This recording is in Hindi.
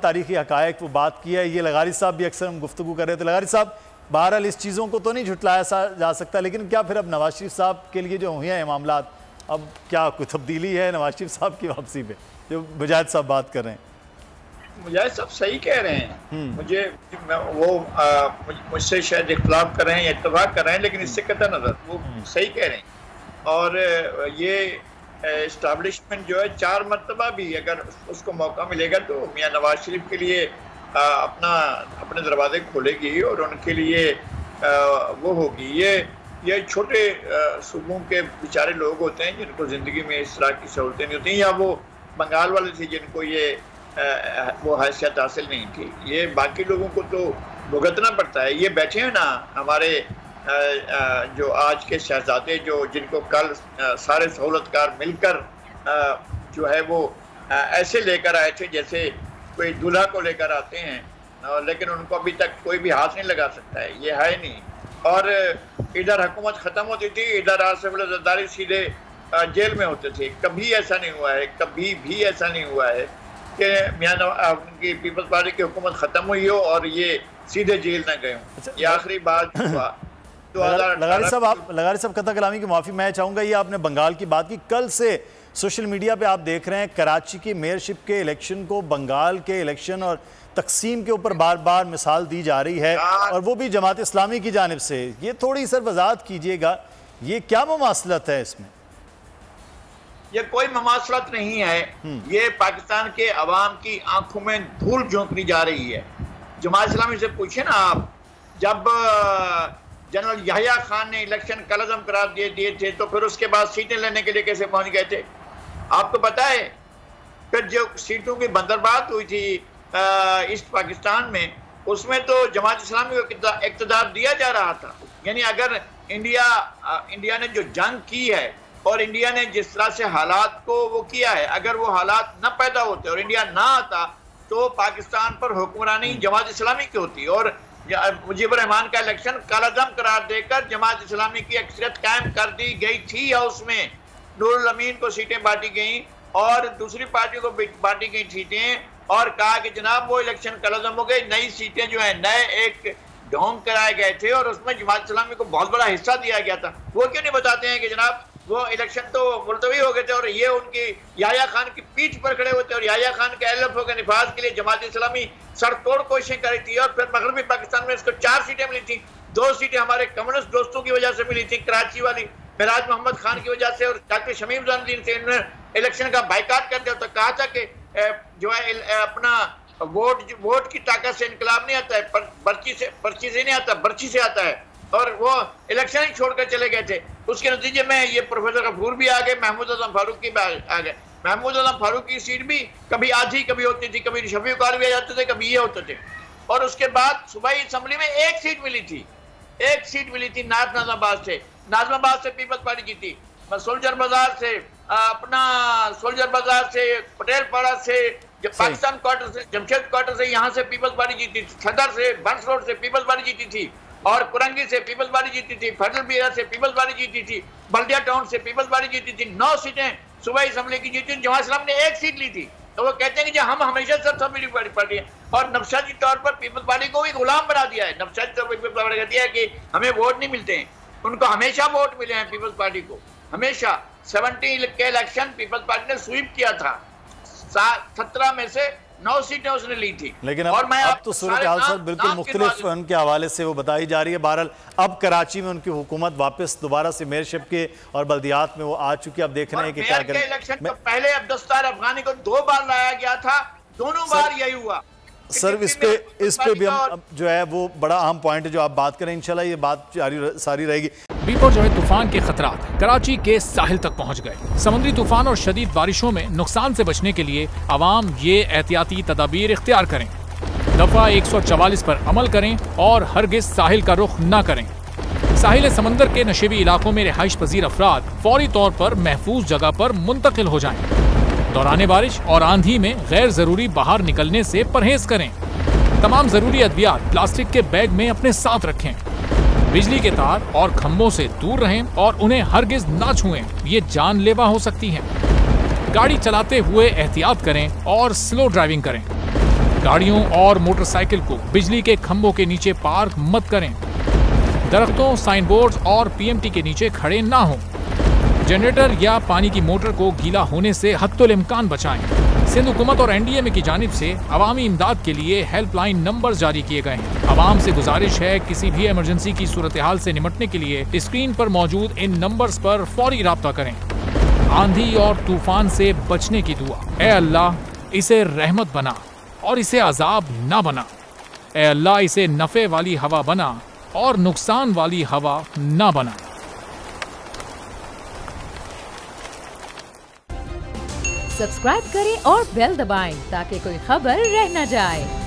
तारीखी हकायक वो बात की है, ये लगारी साहब भी अक्सर हम गुफ्तगू कर रहे थे। लगारी साहब, बहरहाल इस चीज़ों को तो नहीं झुटलाया जा सकता, लेकिन क्या फिर अब नवाज शरीफ साहब के लिए जो हुए हैं मामलात, अब क्या कोई तब्दीली है नवाज शरीफ साहब की वापसी पे, जो मुजाहिद साहब बात कर रहे हैं? मुजाहिद साहब सही कह रहे हैं। मुझसे शायद इख्तिलाफ कर रहे हैं या इत्तेफाक कर रहे हैं, लेकिन इससे कतई नजर वो सही कह रहे हैं। और ये इस्टेब्लिशमेंट जो है 4 मरतबा भी अगर उसको मौका मिलेगा तो मियां नवाज शरीफ के लिए अपने दरवाजे खोलेगी और उनके लिए वो होगी। ये छोटे सूबों के बेचारे लोग होते हैं जिनको ज़िंदगी में इस तरह की सहूलतें नहीं होती, या वो बंगाल वाले थे जिनको ये वो हैसियत हासिल नहीं थी। ये बाकी लोगों को तो भुगतना पड़ता है। ये बैठे हैं ना हमारे जो आज के शहजादे, जो जिनको कल सारे सहूलतकार मिलकर जो है वो ऐसे लेकर आए थे जैसे कोई दूल्हा को लेकर आते हैं, लेकिन उनको अभी तक कोई भी हाथ नहीं लगा सकता है, ये है नहीं। और इधर हुकूमत ख़त्म होती थी, इधर आसिफ ज़रदारी सीधे जेल में होते थे। कभी ऐसा नहीं हुआ है, कभी भी ऐसा नहीं हुआ है कि मियां की पीपल्स पार्टी की हुकूमत ख़त्म हुई हो और ये सीधे जेल न गए हों। ये आखिरी बात हुआ। लगारी साहब कथा कलामी की माफ़ी मैं चाहूँगा, ये आपने बंगाल की बात की। कल से सोशल मीडिया पे आप देख रहे हैं कराची की मेयरशिप के इलेक्शन को बंगाल के इलेक्शन और तकसीम के ऊपर बार बार मिसाल दी जा रही है, और वो भी जमात इस्लामी की जानिब से। ये थोड़ी सर वजाहत कीजिएगा, ये क्या मुमासलत है इसमें? ये कोई मुमासलत नहीं है, ये पाकिस्तान के अवाम की आंखों में धूल झोंकनी जा रही है। जमात इस्लामी से पूछे ना आप, जब जनरल याहिया खान ने इलेक्शन कलअज़म करार दिए थे तो फिर उसके बाद सीटें लेने के लिए कैसे पहुंच गए थे आपको पता है? फिर जो सीटों की बंदरबात हुई थी ईस्ट पाकिस्तान में, उसमें तो जमात इस्लामी को इक़्तिदार दिया जा रहा था। यानी अगर इंडिया ने जो जंग की है और इंडिया ने जिस तरह से हालात को वो किया है, अगर वो हालात न पैदा होते और इंडिया ना आता तो पाकिस्तान पर हुक्मरानी जमात इस्लामी की होती। और मुजीबुर रहमान का इलेक्शन कलअज़म करार देकर जमात इस्लामी की अक्सरियत कायम कर दी गई थी, या उसमें नूरुल अमीन को सीटें बांटी गई और दूसरी पार्टी को बांटी गई सीटें, और कहा कि जनाब वो इलेक्शन कलअज़म हो गई, नई सीटें जो है नए एक ढोंग कराए गए थे और उसमें जमात इस्लामी को बहुत बड़ा हिस्सा दिया गया था। वो क्यों नहीं बताते हैं कि जनाब वो इलेक्शन तो मुलतवी हो गए थे और ये उनकी याहिया खान की पीठ पर खड़े होते और याहिया खान के LFO के निफाज के लिए जमात इस्लामी सड़तोड़ कोशिशें करी थी। और फिर मगरबी पाकिस्तान में इसको 4 सीटें मिली थी, 2 सीटें हमारे कम्युनिस्ट दोस्तों की वजह से मिली थी, कराची वाली मिराज मोहम्मद खान की वजह से, और डॉक्टर शमीम ज़ैनुद्दीन से इन्होंने इलेक्शन का बाइकाट कर दिया। तो कहा था कि जो है अपना वोट की ताकत से इनकलाब नहीं आता है, पर्ची से नहीं आता, पर्ची से आता है। और वो इलेक्शन ही छोड़कर चले गए थे। उसके नतीजे में ये प्रोफेसर गफूर भी आ गए, महमूद आजम फारूक भी आ गए। महमूद आजम फारूक की सीट भी कभी आधी कभी होती थी, कभी शफीक कार भी आ जाते थे, कभी ये होते थे। और उसके बाद सूबाई असेंबली में 1 सीट मिली थी, 1 सीट मिली थी नाज़िमाबाद से। नाज़िमाबाद से पीपल्स पार्टी जीती, सोल्जर बाजार से, अपना सोल्जर बाजार से, पटेल पाड़ा से, पाकिस्तान क्वार्टर से, जमशेद क्वार्टर से, यहाँ से पीपल्स पार्टी जीती थी, सदर से, बंस रोड से पीपल्स पार्टी जीती थी, और कुरंगी से पीपल्स पार्टी जीती थी, फैसल बिया से पीपल्स पार्टी जीती थी, बल्दिया टाउन से पीपल्स पार्टी जीती थी। 9 सीटें सूबाई असेंबली की जीती। जमात इस्लामी ने 1 सीट ली थी। तो वो कहते हैं कि हम हमेशा सबसे बड़ी पार्टी है, और नफसाती तौर पर पीपल्स पार्टी को भी गुलाम बना दिया है। नफसाती तौर पर पीपल्स पार्टी कहती है कि हमें वोट नहीं मिलते हैं, उनको हमेशा वोट मिले हैं पीपल्स पार्टी को, हमेशा। 70 के इलेक्शन पीपल्स पार्टी ने स्वीप किया था, 17 में से 9 सीटें उसने ली थी। लेकिन अब तो सूरत हाल सर बिल्कुल मुख्तलिफ उनके हवाले से वो बताई जा रही है। बहरहाल अब कराची में उनकी हुकूमत वापस दोबारा से मेयरशिप के और बल्दियात में वो आ चुकी है। अब देख रहे हैं कि क्या करें। इलेक्शन तो पहले अब्दुस्तार अफगानी को 2 बार लाया गया था, दोनों बार यही हुआ। सर इस पे भी हम जो है वो बड़ा अहम पॉइंट है जो आप बात करें, इंशाल्लाह ये बात सारी रहेगी। बीपर जो है तूफान के खतरात कराची के साहिल तक पहुंच गए। समुद्री तूफान और शदीद बारिशों में नुकसान से बचने के लिए आवाम ये एहतियाती तदाबीर इख्तियार करें। दफा 144 पर अमल करें और हरगिज साहिल का रुख न करें। साहिल समंदर के नशेबी इलाकों में रिहाइश पजीर अफराद फौरी तौर पर महफूज जगह पर मुंतकिल हो जाएं। दौरान बारिश और आंधी में गैर जरूरी बाहर निकलने से परहेज करें। तमाम जरूरी अद्वियात प्लास्टिक के बैग में अपने साथ रखें। बिजली के तार और खंभों से दूर रहें और उन्हें हरगिज ना छुएं, ये जानलेवा हो सकती हैं। गाड़ी चलाते हुए एहतियात करें और स्लो ड्राइविंग करें। गाड़ियों और मोटरसाइकिल को बिजली के खंभों के नीचे पार्क मत करें। दरख्तों, साइन बोर्ड और पीएमटी के नीचे खड़े ना हों। जनरेटर या पानी की मोटर को गीला होने से हत्तुल इम्कान बचाएं। सिंध हुकूमत और एनडीएमए की जानिब से अवामी इमदाद के लिए हेल्पलाइन नंबर जारी किए गए हैं। आवाम से गुजारिश है, किसी भी इमरजेंसी की सूरत हाल से निपटने के लिए स्क्रीन पर मौजूद इन नंबर्स पर फौरी राब्ता करें। आंधी और तूफान से बचने की दुआ। ए अल्लाह, इसे रहमत बना और इसे अजाब ना बना। ए अल्लाह, इसे नफे वाली हवा बना और नुकसान वाली हवा ना बना। सब्सक्राइब करें और बेल दबाएं ताकि कोई खबर रह न जाए।